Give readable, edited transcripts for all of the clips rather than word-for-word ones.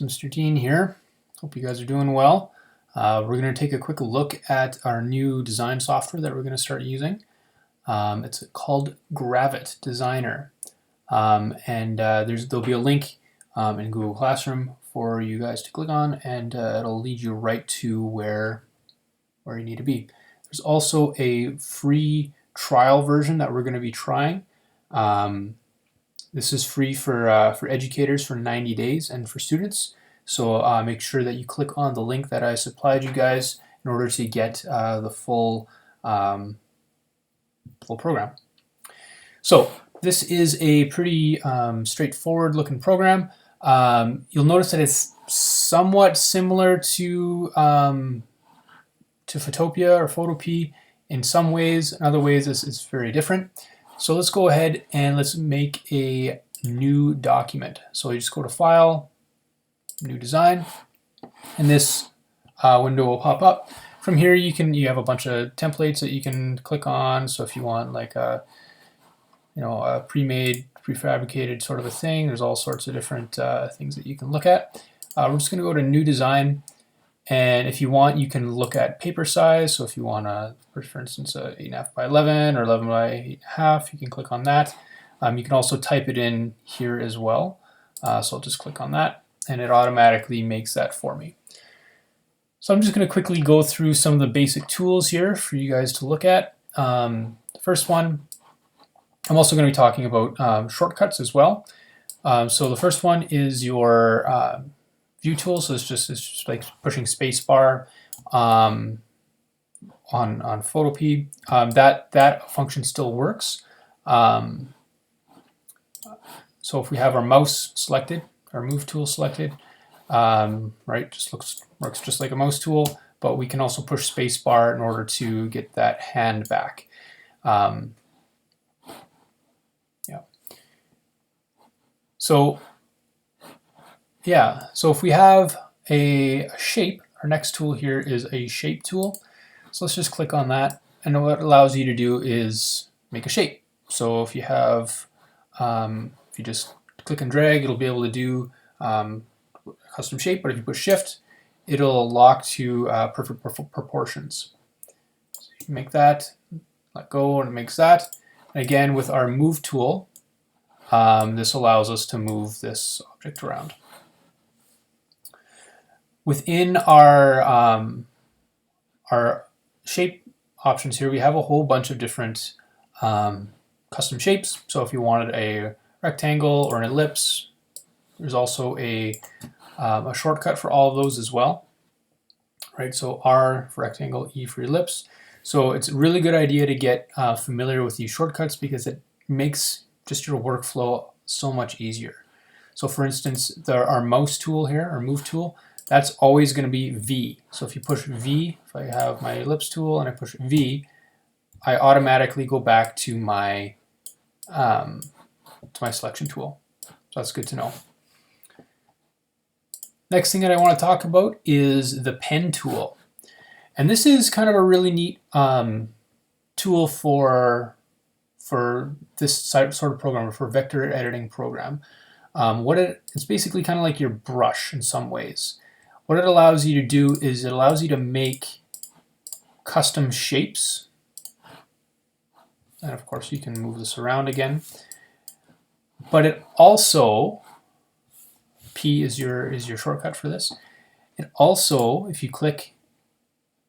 Mr. Dean here. Hope you guys are doing well. We're going to take a quick look at our new design software that we're going to start using. It's called Gravit Designer. There'll be a link in Google Classroom for you guys to click on, and it'll lead you right to where you need to be. There's also a free trial version that we're going to be trying. This is free for educators for 90 days and for students. So make sure that you click on the link that I supplied you guys in order to get the full program. So this is a pretty straightforward looking program. You'll notice that it's somewhat similar to Photopea or Photopea in some ways. In other ways, it's very different. So let's go ahead and let's make a new document. So you just go to File, New Design, and this window will pop up. From here, you have a bunch of templates that you can click on. So if you want like a pre-made, prefabricated sort of a thing, there's all sorts of different things that you can look at. We're just going to go to New Design. And if you want, you can look at paper size. So if you want, for instance, 8.5 by 11 or 11 by 8.5, you can click on that. You can also type it in here as well. So I'll just click on that, and it automatically makes that for me. So I'm just going to quickly go through some of the basic tools here for you guys to look at. The first one, I'm also going to be talking about shortcuts as well. So the first one is your view tool. So it's just like pushing spacebar on Photopea. That function still works. So if we have our mouse selected, our move tool selected, right, works just like a mouse tool, but we can also push spacebar in order to get that hand back. So if we have a shape, our next tool here is a shape tool. So let's just click on that, and what it allows you to do is make a shape. So if you have, if you just click and drag, it'll be able to do a custom shape, but if you push shift, it'll lock to perfect proportions. So you can make that, let go, and it makes that. And again, with our move tool, this allows us to move this object around. Within our shape options here, we have a whole bunch of different custom shapes. So if you wanted a rectangle or an ellipse, there's also a shortcut for all of those as well. Right, so R for rectangle, E for ellipse. So it's a really good idea to get familiar with these shortcuts because it makes just your workflow so much easier. So for instance, our mouse tool here, our move tool, that's always going to be V. So if you push V, if I have my ellipse tool and I push V, I automatically go back to my selection tool. So that's good to know. Next thing that I want to talk about is the pen tool. And this is kind of a really neat tool for this sort of program, for vector editing program. It's basically kind of like your brush in some ways. What it allows you to do is it allows you to make custom shapes. And of course you can move this around again. But it also, P is your shortcut for this. It also, if you click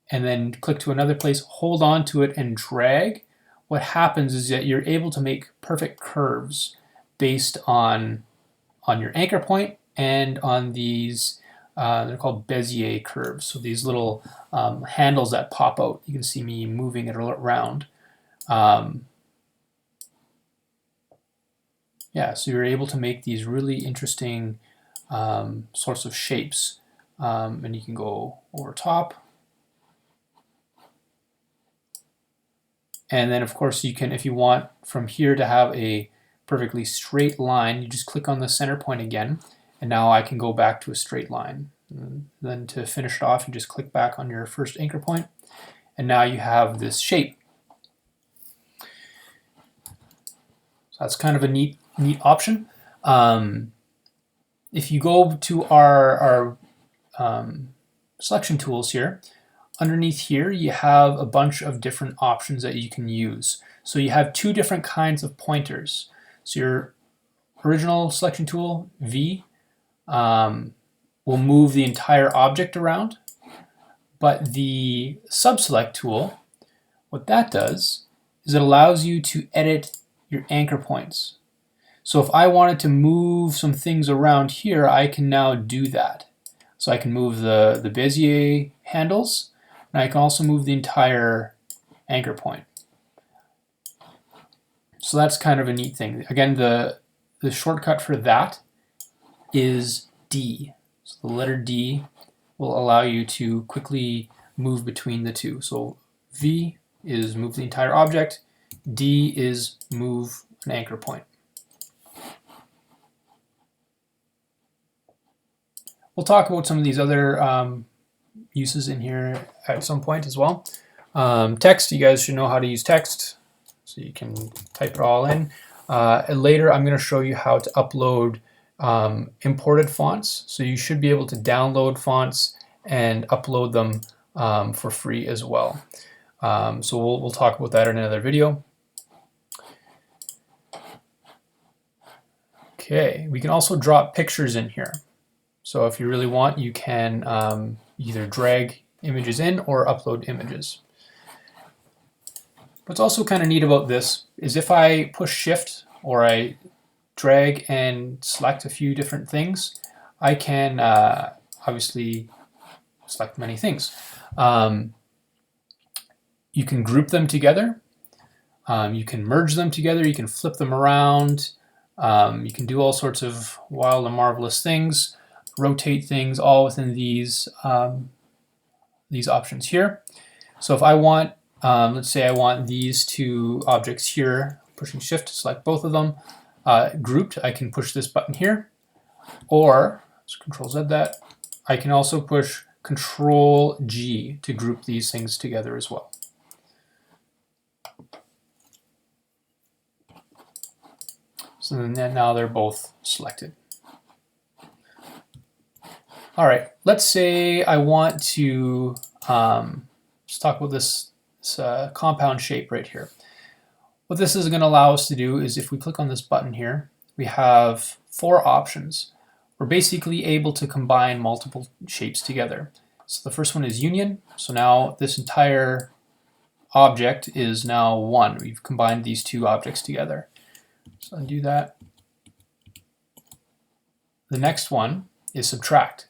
and then click to another place, hold on to it and drag, what happens is that you're able to make perfect curves based on your anchor point and on these, they're called Bezier curves. So these little handles that pop out. You can see me moving it around. So you're able to make these really interesting sorts of shapes. And you can go over top. And then of course you can, if you want from here to have a perfectly straight line, you just click on the center point again, and now I can go back to a straight line. And then to finish it off, you just click back on your first anchor point, and now you have this shape. So that's kind of a neat option. if you go to our selection tools here, underneath here you have a bunch of different options that you can use. So you have two different kinds of pointers. So your original selection tool, V, will move the entire object around, but the subselect tool, what that does is it allows you to edit your anchor points. So if I wanted to move some things around here, I can now do that. So I can move the Bezier handles, and I can also move the entire anchor point. So that's kind of a neat thing. Again, the shortcut for that is D. So the letter D will allow you to quickly move between the two. So V is move the entire object, D is move an anchor point. We'll talk about some of these other uses in here at some point as well. Text, you guys should know how to use text, so you can type it all in. And later I'm going to show you how to upload imported fonts. So you should be able to download fonts and upload them for free as well. So we'll talk about that in another video. Okay, we can also drop pictures in here. So if you really want, you can either drag images in or upload images. What's also kind of neat about this is if I push Shift or I drag and select a few different things, I can obviously select many things. You can group them together. You can merge them together. You can flip them around. You can do all sorts of wild and marvelous things. Rotate things all within these options here. So if I want, let's say I want these two objects here, pushing Shift to select both of them, grouped, I can push this button here, or let's Control Z that. I can also push Control G to group these things together as well. So then now they're both selected. All right, let's say I want to let's talk about this compound shape right here. What this is going to allow us to do is if we click on this button here, we have 4 options. We're basically able to combine multiple shapes together. So the first one is union. So now this entire object is now one. We've combined these two objects together. So undo that. The next one is subtract.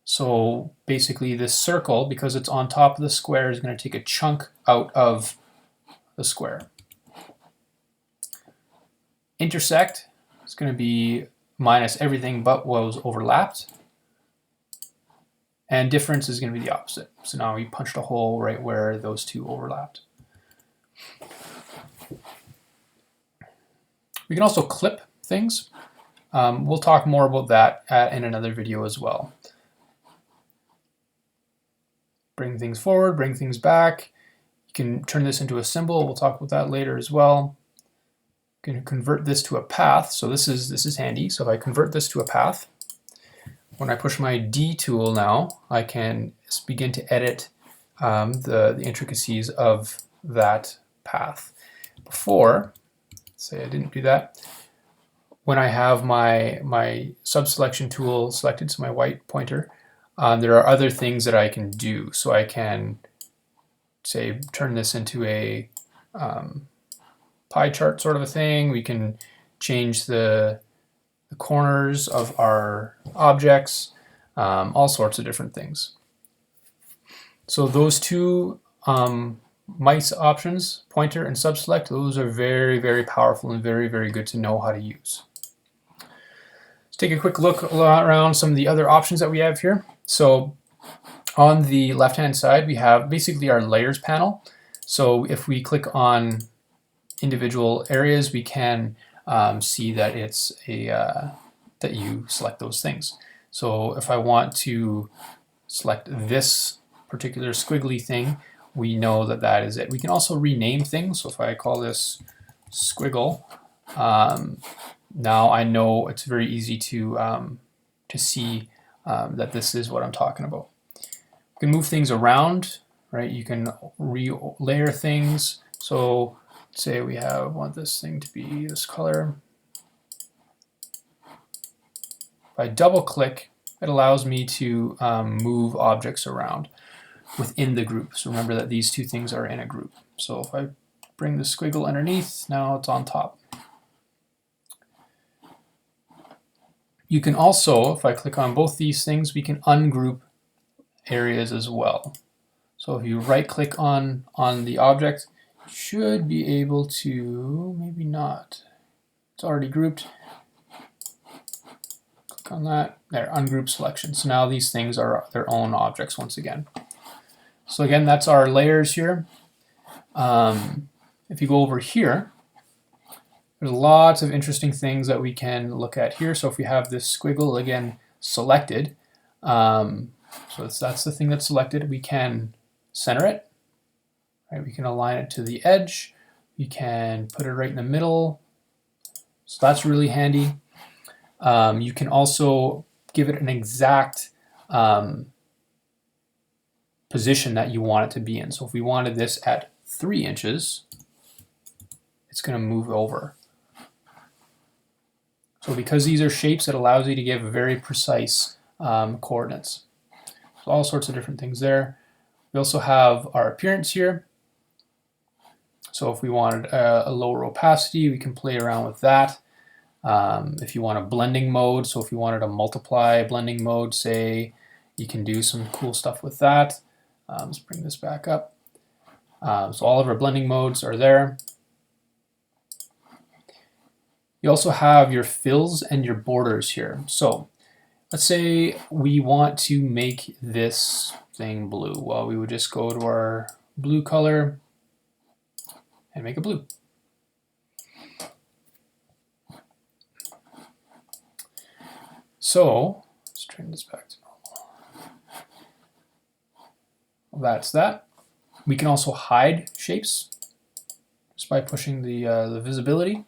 So basically this circle, because it's on top of the square, is going to take a chunk out of the square. Intersect is going to be minus everything but what was overlapped. And difference is going to be the opposite. So now we punched a hole right where those two overlapped. We can also clip things. We'll talk more about that in another video as well. Bring things forward, bring things back. You can turn this into a symbol. We'll talk about that later as well. You can convert this to a path. So this is handy. So if I convert this to a path, when I push my D tool now, I can begin to edit the intricacies of that path. Before, say I didn't do that, when I have my subselection tool selected, so my white pointer, there are other things that I can do. So I can, say, turn this into a pie chart sort of a thing. We can change the corners of our objects, all sorts of different things. So those two mice options, pointer and subselect, those are very, very powerful and very, very good to know how to use. Let's take a quick look around some of the other options that we have here. So on the left-hand side, we have basically our layers panel. So if we click on individual areas, we can see that it's that you select those things. So if I want to select this particular squiggly thing, we know that that is it. We can also rename things. So if I call this squiggle, now I know it's very easy to see that this is what I'm talking about. You can move things around, right? You can re-layer things. So say we want this thing to be this color. If I double click, it allows me to move objects around within the group. So remember that these two things are in a group. So if I bring the squiggle underneath, now it's on top. You can also, if I click on both these things, we can ungroup areas as well. So if you right click on the object, you should be able to, maybe not, it's already grouped. Click on that, there, ungroup selection. So now these things are their own objects once again. So again, that's our layers here. If you go over here, there's lots of interesting things that we can look at here. So if we have this squiggle again selected, so that's the thing that's selected, we can center it, right? We can align it to the edge. We can put it right in the middle. So that's really handy. You can also give it an exact position that you want it to be in. So if we wanted this at 3 inches, it's going to move over. So because these are shapes, it allows you to give very precise coordinates. So all sorts of different things there. We also have our appearance here. So if we wanted a lower opacity, we can play around with that. If you want a blending mode, so if you wanted a multiply blending mode, say, you can do some cool stuff with that. Let's bring this back up. So all of our blending modes are there. You also have your fills and your borders here. So let's say we want to make this thing blue. Well, we would just go to our blue color and make it blue. So let's turn this back to normal. Well, that's that. We can also hide shapes just by pushing the visibility.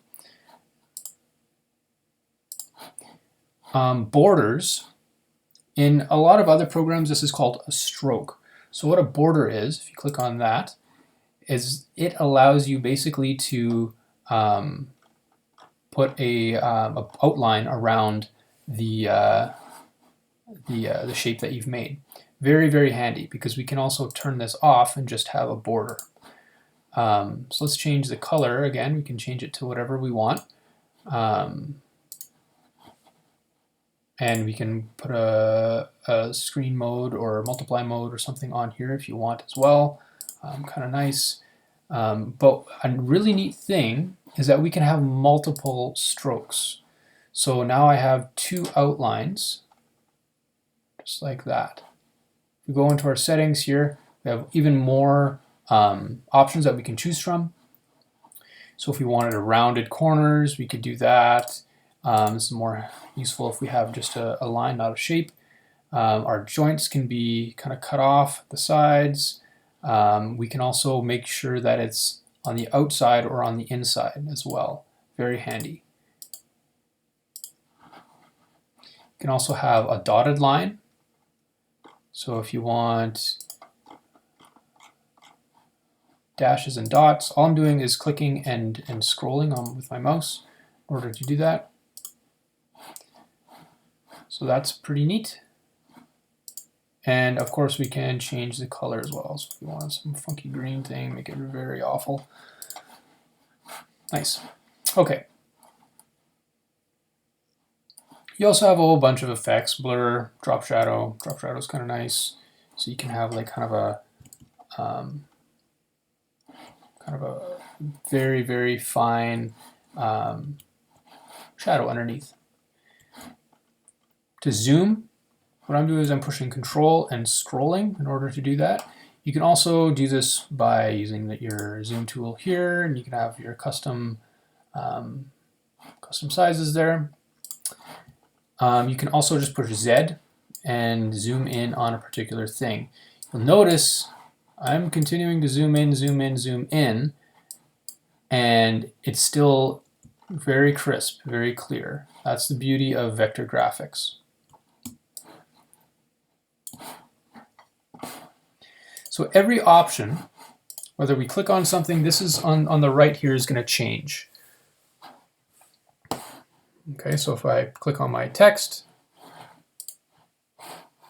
Borders, in a lot of other programs, this is called a stroke. So what a border is, if you click on that, is it allows you basically to put a outline around the shape that you've made. Very, very handy, because we can also turn this off and just have a border. So let's change the color again. We can change it to whatever we want. And we can put a screen mode or a multiply mode or something on here if you want as well. Kind of nice. But a really neat thing is that we can have multiple strokes. So now I have 2 outlines, just like that. If we go into our settings here, we have even more options that we can choose from. So if we wanted a rounded corners, we could do that. This is more useful if we have just a line, not a shape. Our joints can be kind of cut off at the sides. We can also make sure that it's on the outside or on the inside as well. Very handy. You can also have a dotted line. So if you want dashes and dots, all I'm doing is clicking and scrolling with my mouse in order to do that. So that's pretty neat. And of course we can change the color as well. So if we want some funky green thing, make it very awful. Nice. Okay. You also have a whole bunch of effects, blur, drop shadow. Drop shadow is kind of nice. So you can have like kind of a very, very fine shadow underneath. To zoom, what I'm doing is I'm pushing Control and scrolling in order to do that. You can also do this by using your zoom tool here, and you can have your custom sizes there. You can also just push Z and zoom in on a particular thing. You'll notice I'm continuing to zoom in, zoom in, zoom in, and it's still very crisp, very clear. That's the beauty of vector graphics. So every option, whether we click on something, this is on the right here is going to change. Okay, so if I click on my text,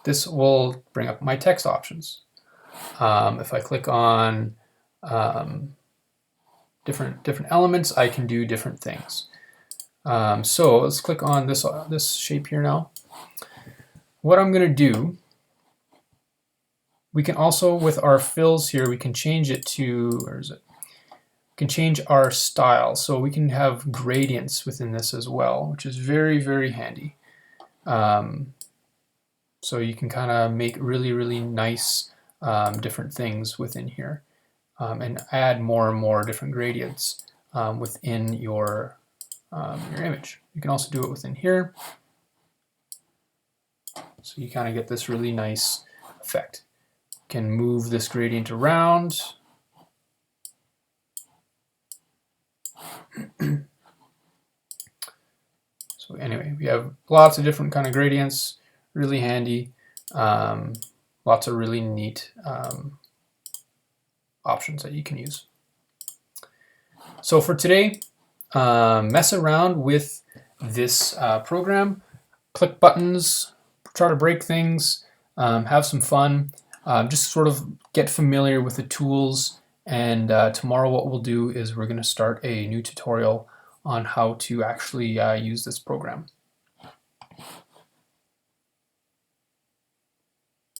this will bring up my text options. If I click on different elements, I can do different things. So let's click on this shape here now. What I'm going to do, we can also, with our fills here, we can change it to, where is it? We can change our style. So we can have gradients within this as well, which is very, very handy. So you can kind of make really, really nice different things within here and add more and more different gradients within your image. You can also do it within here. So you kind of get this really nice effect. You can move this gradient around. So anyway, we have lots of different kind of gradients, really handy, lots of really neat options that you can use. So for today, mess around with this program, click buttons, try to break things, have some fun, just sort of get familiar with the tools. And tomorrow what we'll do is we're going to start a new tutorial on how to actually use this program.